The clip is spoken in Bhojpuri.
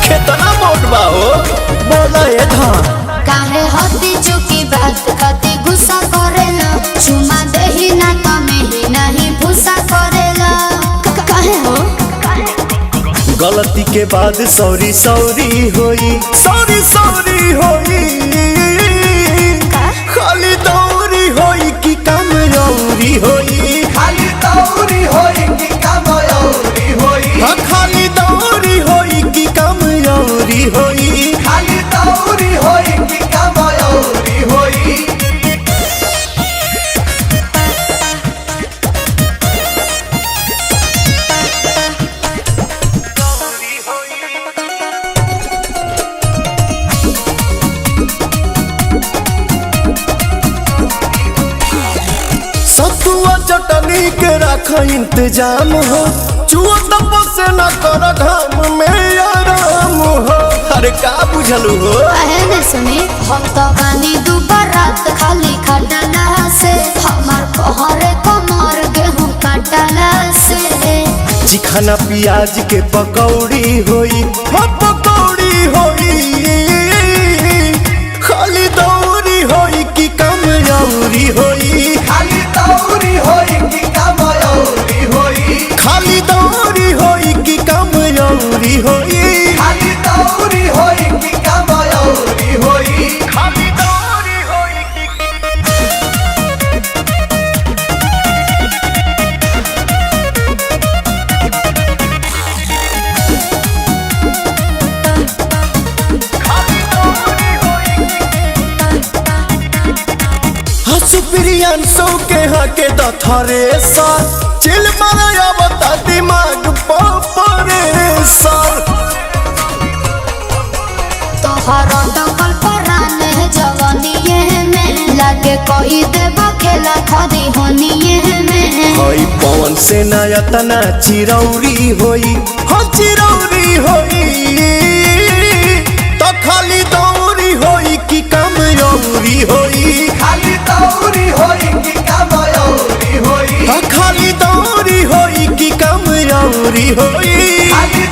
कितना मोट बा हो बोला ये धान काहे होती चुकी बात कति गुस्सा करेला चुमा देही ना तमे ही नहीं भूसा करेला काहे हो गलती के बाद सॉरी सॉरी होई सॉरी सॉरी होई खाली दौरी होई कि काम औरी होई खाली दौरी होई कि काम औरी होई खाली दौरी होई कि काम औरी होई खाली दौरी होई कि काम औरी होई सतुआ चटनी के रख इंतजाम हो चुआ तब से न कर घाम में आराम हो अरे का बुझलू हो अहने सुनी हम तो गानी दुबर रात खाली खटला से हमार पहरे कमर गेहूं काटला से चिकना प्याज के पकौड़ी होई हो पकौड़ी होई खाली दौरी होई कि कम औरी होई खाली दौरी होई कि काम औरी होई खाली दौरी होई कि कम औरी होई खाली दौरी होई कि काम औरी होई खाली दौरी होई कि सुप्रियांशु के हाँ के दथरे सा चिल मारा बता दिमाग परेशान तोहरा दखल परान है जवानिये में लागे कोई देवा खेला खदी होनिये में हई पवन से नयतना चिरौरी होई हाँ चिरौरी होई तो खाली दौरी होई कि कम औरी होई खाली दौरी होई कि काम औरी होई खाली दौरी होई कि कम औरी होई खाली